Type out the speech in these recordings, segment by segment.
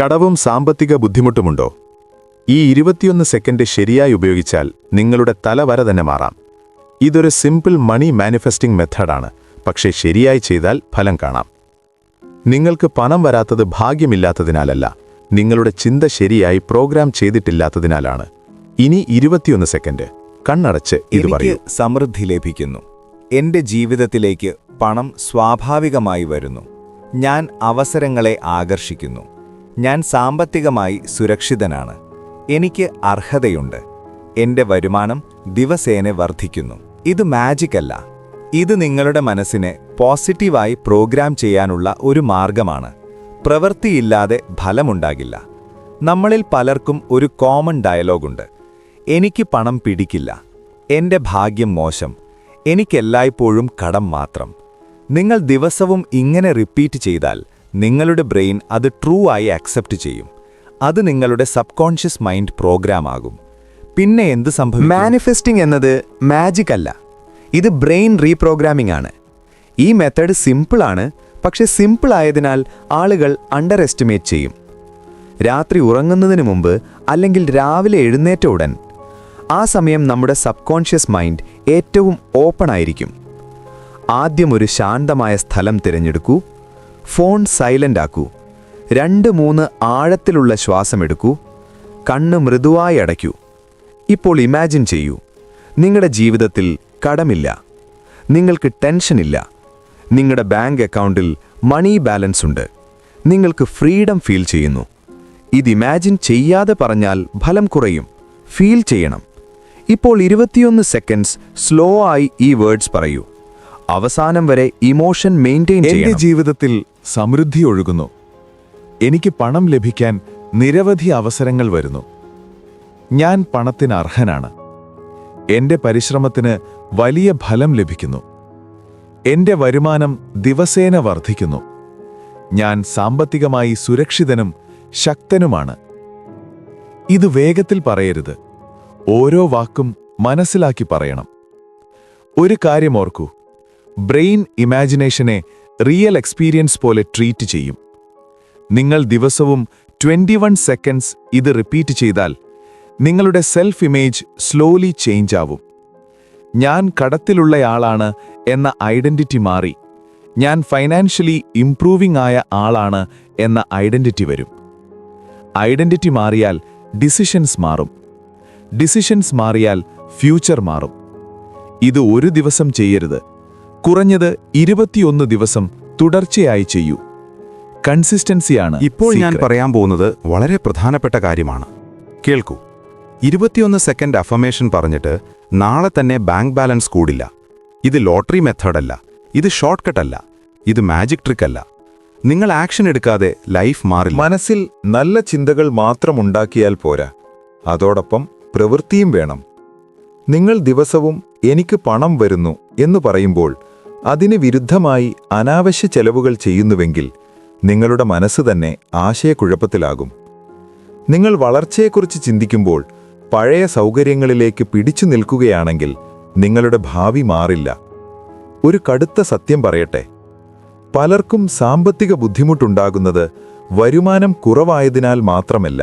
കടവും സാമ്പത്തിക ബുദ്ധിമുട്ടുമുണ്ടോ? ഈ 21 സെക്കൻഡ് ശരിയായി ഉപയോഗിച്ചാൽ നിങ്ങളുടെ തലവര തന്നെ മാറാം. ഇതൊരു സിമ്പിൾ മണി മാനിഫെസ്റ്റിംഗ് മെത്തഡാണ്, പക്ഷേ ശരിയായി ചെയ്താൽ ഫലം കാണാം. നിങ്ങൾക്ക് പണം വരാത്തത് ഭാഗ്യമില്ലാത്തതിനാലല്ല, നിങ്ങളുടെ ചിന്ത ശരിയായി പ്രോഗ്രാം ചെയ്തിട്ടില്ലാത്തതിനാലാണ്. ഇനി 21 സെക്കൻഡ് കണ്ണടച്ച് ഇത് പറയൂ. എനിക്ക് സമൃദ്ധി ലഭിക്കുന്നു. എൻ്റെ ജീവിതത്തിലേക്ക് പണം സ്വാഭാവികമായി വരുന്നു. ഞാൻ അവസരങ്ങളെ ആകർഷിക്കുന്നു. ഞാൻ സാമ്പത്തികമായി സുരക്ഷിതനാണ്. എനിക്ക് അർഹതയുണ്ട്. എൻ്റെ വരുമാനം ദിവസേന വർദ്ധിക്കുന്നു. ഇത് മാജിക് അല്ല. ഇത് നിങ്ങളുടെ മനസ്സിനെ പോസിറ്റീവായി പ്രോഗ്രാം ചെയ്യാനുള്ള ഒരു മാർഗമാണ്. പ്രവൃത്തിയില്ലാതെ ഫലമുണ്ടാകില്ല. നമ്മളിൽ പലർക്കും ഒരു കോമൺ ഡയലോഗുണ്ട്: എനിക്ക് പണം പിടിക്കില്ല, എൻ്റെ ഭാഗ്യം മോശം, എനിക്കെല്ലായ്പ്പോഴും കടം മാത്രം. നിങ്ങൾ ദിവസവും ഇങ്ങനെ റിപ്പീറ്റ് ചെയ്താൽ നിങ്ങളുടെ ബ്രെയിൻ അത് ട്രൂ ആയി അക്സെപ്റ്റ് ചെയ്യും. അത് നിങ്ങളുടെ സബ് കോൺഷ്യസ് മൈൻഡ് പ്രോഗ്രാം ആകും. പിന്നെ എന്ത് സംഭവിക്കും? മാനിഫെസ്റ്റിംഗ് എന്നത് മാജിക് അല്ല, ഇത് ബ്രെയിൻ റീപ്രോഗ്രാമിംഗ് ആണ്. ഈ മെത്തഡ് സിമ്പിളാണ്, പക്ഷെ സിമ്പിൾ ആയതിനാൽ ആളുകൾ അണ്ടർ എസ്റ്റിമേറ്റ് ചെയ്യും. രാത്രി ഉറങ്ങുന്നതിന് മുമ്പ് അല്ലെങ്കിൽ രാവിലെ എഴുന്നേറ്റ ഉടൻ ആ സമയം നമ്മുടെ സബ് കോൺഷ്യസ് മൈൻഡ് ഏറ്റവും ഓപ്പൺ ആയിരിക്കും. ആദ്യം ഒരു ശാന്തമായ സ്ഥലം തിരഞ്ഞെടുക്കൂ. Phone silent ആക്കൂ. 2-3 ആഴത്തിലുള്ള ശ്വാസമെടുക്കൂ. കണ്ണ് മൃദുവായി അടയ്ക്കൂ. ഇപ്പോൾ ഇമാജിൻ ചെയ്യൂ, നിങ്ങളുടെ ജീവിതത്തിൽ കടമില്ല, നിങ്ങൾക്ക് ടെൻഷനില്ല, നിങ്ങളുടെ ബാങ്ക് അക്കൗണ്ടിൽ മണി ബാലൻസ് ഉണ്ട്, നിങ്ങൾക്ക് ഫ്രീഡം ഫീൽ ചെയ്യുന്നു. ഇത് ഇമാജിൻ ചെയ്യാതെ പറഞ്ഞാൽ ഫലം കുറയും. ഫീൽ ചെയ്യണം. ഇപ്പോൾ 21 സെക്കൻഡ്സ് സ്ലോ ആയി ഈ വേർഡ്സ് പറയൂ. അവസാനം വരെ ഇമോഷൻ മെയിൻറ്റെയിൻ ചെയ്യണം. എന്റെ ജീവിതത്തിൽ സമൃദ്ധി ഒഴുകുന്നു. എനിക്ക് പണം ലഭിക്കാൻ നിരവധി അവസരങ്ങൾ വരുന്നു. ഞാൻ പണത്തിന് അർഹനാണ്. എന്റെ പരിശ്രമത്തിന് വലിയ ഫലം ലഭിക്കുന്നു. എന്റെ വരുമാനം ദിവസേന വർദ്ധിക്കുന്നു. ഞാൻ സാമ്പത്തികമായി സുരക്ഷിതനും ശക്തനുമാണ്. ഇത് വേഗത്തിൽ പറയരുത്. ഓരോ വാക്കും മനസ്സിലാക്കി പറയണം. ഒരു കാര്യം ഓർക്കൂ, ബ്രെയിൻ ഇമാജിനേഷനെ റിയൽ എക്സ്പീരിയൻസ് പോലെ ട്രീറ്റ് ചെയ്യും. നിങ്ങൾ ദിവസവും 21 സെക്കൻഡ്സ് ഇത് റിപ്പീറ്റ് ചെയ്താൽ നിങ്ങളുടെ സെൽഫ് ഇമേജ് സ്ലോലി ചേഞ്ച് ആവും. ഞാൻ കടത്തിലുള്ളയാളാണ് എന്ന ഐഡന്റിറ്റി മാറി ഞാൻ ഫൈനാൻഷ്യലി ഇംപ്രൂവിംഗ് ആയ ആളാണ് എന്ന ഐഡന്റിറ്റി വരും. ഐഡന്റിറ്റി മാറിയാൽ ഡിസിഷൻസ് മാറും. ഡിസിഷൻസ് മാറിയാൽ ഫ്യൂച്ചർ മാറും. ഇത് ഒരു ദിവസം ചെയ്യരുത്. കുറഞ്ഞത് 21 ദിവസം തുടർച്ചയായി ചെയ്യൂ. കൺസിസ്റ്റൻസിയാണ് ഇപ്പോൾ ഞാൻ പറയാൻ പോകുന്നത് വളരെ പ്രധാനപ്പെട്ട കാര്യമാണ്. കേൾക്കൂ. 21 സെക്കൻഡ് അഫർമേഷൻ പറഞ്ഞിട്ട് നാളെ തന്നെ ബാങ്ക് ബാലൻസ് കൂടില്ല. ഇത് ലോട്ടറി മെത്തേഡല്ല, ഇത് ഷോർട്ട് കട്ടല്ല, ഇത് മാജിക് ട്രിക്കല്ല. നിങ്ങൾ ആക്ഷൻ എടുക്കാതെ ലൈഫ് മാറില്ല. മനസ്സിൽ നല്ല ചിന്തകൾ മാത്രം ഉണ്ടാക്കിയാൽ പോരാ, അതോടൊപ്പം പ്രവൃത്തിയും വേണം. നിങ്ങൾ ദിവസവും എനിക്ക് പണം വരുന്നു എന്ന് പറയുമ്പോൾ അതിന് വിരുദ്ധമായി അനാവശ്യ ചെലവുകൾ ചെയ്യുന്നുവെങ്കിൽ നിങ്ങളുടെ മനസ്സ് തന്നെ ആശയക്കുഴപ്പത്തിലാകും. നിങ്ങൾ വളർച്ചയെക്കുറിച്ച് ചിന്തിക്കുമ്പോൾ പഴയ സൗകര്യങ്ങളിലേക്ക് പിടിച്ചു നിൽക്കുകയാണെങ്കിൽ നിങ്ങളുടെ ഭാവി മാറില്ല. ഒരു കടുത്ത സത്യം പറയട്ടെ, പലർക്കും സാമ്പത്തിക ബുദ്ധിമുട്ടുണ്ടാകുന്നത് വരുമാനം കുറവായതിനാൽ മാത്രമല്ല,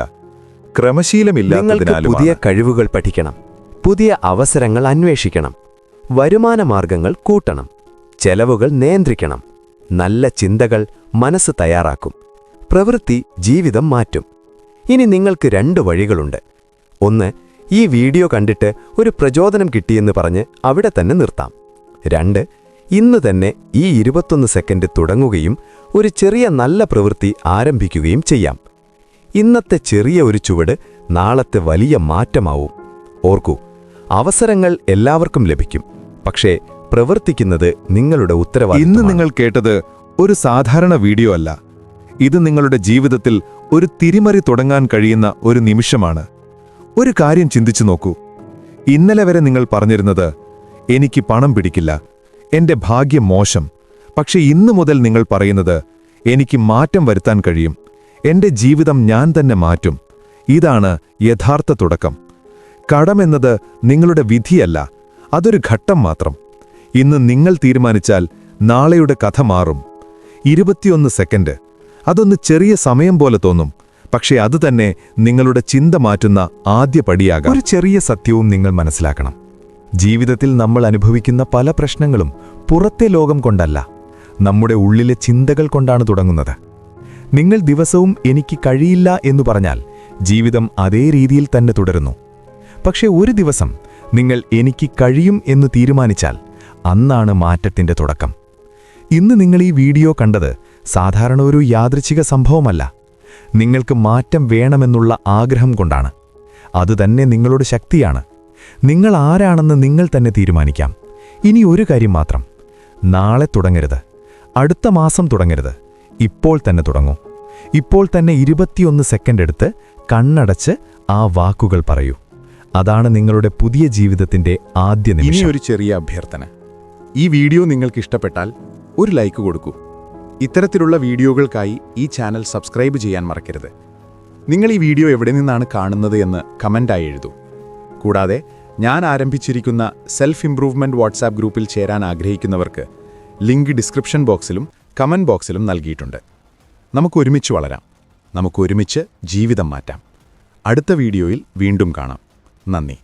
ക്രമശീലമില്ലാത്തതിനാലും. പുതിയ കഴിവുകൾ പഠിക്കണം, പുതിയ അവസരങ്ങൾ അന്വേഷിക്കണം, വരുമാന മാർഗങ്ങൾ കൂട്ടണം, ചെലവുകൾ നിയന്ത്രിക്കണം. നല്ല ചിന്തകൾ മനസ്സ് തയ്യാറാക്കും, പ്രവൃത്തി ജീവിതം മാറ്റും. ഇനി നിങ്ങൾക്ക് 2 വഴികളുണ്ട്. ഒന്ന്, ഈ വീഡിയോ കണ്ടിട്ട് ഒരു പ്രചോദനം കിട്ടിയെന്ന് പറഞ്ഞ് അവിടെ തന്നെ നിർത്താം. 2, ഇന്ന് തന്നെ ഈ 21 സെക്കൻഡ് തുടങ്ങുകയും ഒരു ചെറിയ നല്ല പ്രവൃത്തി ആരംഭിക്കുകയും ചെയ്യാം. ഇന്നത്തെ ചെറിയ ഒരു ചുവട് നാളത്തെ വലിയ മാറ്റമാവും. ഓർക്കൂ, അവസരങ്ങൾ എല്ലാവർക്കും ലഭിക്കും, പക്ഷേ പ്രവർത്തിക്കുന്നത് നിങ്ങളുടെ ഉത്തരവാദിത്തമാണ്. ഇന്ന് നിങ്ങൾ കേട്ടത് ഒരു സാധാരണ വീഡിയോ അല്ല. ഇത് നിങ്ങളുടെ ജീവിതത്തിൽ ഒരു തിരിമറി തുടങ്ങാൻ കഴിയുന്ന ഒരു നിമിഷമാണ്. ഒരു കാര്യം ചിന്തിച്ചു നോക്കൂ. ഇന്നലെ വരെ നിങ്ങൾ പറഞ്ഞിരുന്നത് എനിക്ക് പണം പിടിക്കില്ല, എന്റെ ഭാഗ്യം മോശം. പക്ഷെ ഇന്നു മുതൽ നിങ്ങൾ പറയുന്നത് എനിക്ക് മാറ്റം വരുത്താൻ കഴിയും, എന്റെ ജീവിതം ഞാൻ തന്നെ മാറ്റും. ഇതാണ് യഥാർത്ഥ തുടക്കം. കടമെന്നത് നിങ്ങളുടെ വിധിയല്ല, അതൊരു ഘട്ടം മാത്രം. ഇന്ന് നിങ്ങൾ തീരുമാനിച്ചാൽ നാളെയുടെ കഥ മാറും. 21 സെക്കൻഡ്, അതൊന്ന് ചെറിയ സമയം പോലെ തോന്നും, പക്ഷേ അതുതന്നെ നിങ്ങളുടെ ചിന്ത മാറ്റുന്ന ആദ്യ പടിയാകാം. ഒരു ചെറിയ സത്യവും നിങ്ങൾ മനസ്സിലാക്കണം. ജീവിതത്തിൽ നമ്മൾ അനുഭവിക്കുന്ന പല പ്രശ്നങ്ങളും പുറത്തെ ലോകം കൊണ്ടല്ല, നമ്മുടെ ഉള്ളിലെ ചിന്തകൾ കൊണ്ടാണ് തുടങ്ങുന്നത്. നിങ്ങൾ ദിവസവും എനിക്ക് കഴിയില്ല എന്നു പറഞ്ഞാൽ ജീവിതം അതേ രീതിയിൽ തന്നെ തുടരുന്നു. പക്ഷേ ഒരു ദിവസം നിങ്ങൾ എനിക്ക് കഴിയും എന്ന് തീരുമാനിച്ചാൽ അന്നാണ് മാറ്റത്തിന്റെ തുടക്കം. ഇന്ന് നിങ്ങൾ ഈ വീഡിയോ കണ്ടത് സാധാരണ ഒരു യാദൃച്ഛിക സംഭവമല്ല. നിങ്ങൾക്ക് മാറ്റം വേണമെന്നുള്ള ആഗ്രഹം കൊണ്ടാണ്. അതുതന്നെ നിങ്ങളുടെ ശക്തിയാണ്. നിങ്ങൾ ആരാണെന്ന് നിങ്ങൾ തന്നെ തീരുമാനിക്കാം. ഇനി ഒരു കാര്യം മാത്രം: നാളെ തുടങ്ങരുത്, അടുത്ത മാസം തുടങ്ങരുത്, ഇപ്പോൾ തന്നെ തുടങ്ങൂ. ഇപ്പോൾ തന്നെ 21 സെക്കൻഡ് എടുത്ത് കണ്ണടച്ച് ആ വാക്കുകൾ പറയൂ. അതാണ് നിങ്ങളുടെ പുതിയ ജീവിതത്തിന്റെ ആദ്യ നിമിഷം. ഇനിയൊരു ചെറിയ അഭ്യർത്ഥന. ഈ വീഡിയോ നിങ്ങൾക്ക് ഇഷ്ടപ്പെട്ടാൽ ഒരു ലൈക്ക് കൊടുക്കൂ. ഇത്തരത്തിലുള്ള വീഡിയോകൾക്കായി ഈ ചാനൽ സബ്സ്ക്രൈബ് ചെയ്യാൻ മറക്കരുത്. നിങ്ങൾ ഈ വീഡിയോ എവിടെ നിന്നാണ് കാണുന്നത് എന്ന് കമൻ്റായി എഴുതൂ. കൂടാതെ ഞാൻ ആരംഭിച്ചിരിക്കുന്ന സെൽഫ് ഇംപ്രൂവ്മെന്റ് വാട്സാപ്പ് ഗ്രൂപ്പിൽ ചേരാൻ ആഗ്രഹിക്കുന്നവർക്ക് ലിങ്ക് ഡിസ്ക്രിപ്ഷൻ ബോക്സിലും കമന്റ് ബോക്സിലും നൽകിയിട്ടുണ്ട്. നമുക്ക് ഒരുമിച്ച് വളരാം, നമുക്ക് ഒരുമിച്ച് ജീവിതം മാറ്റാം. അടുത്ത വീഡിയോയിൽ വീണ്ടും കാണാം. നന്ദി.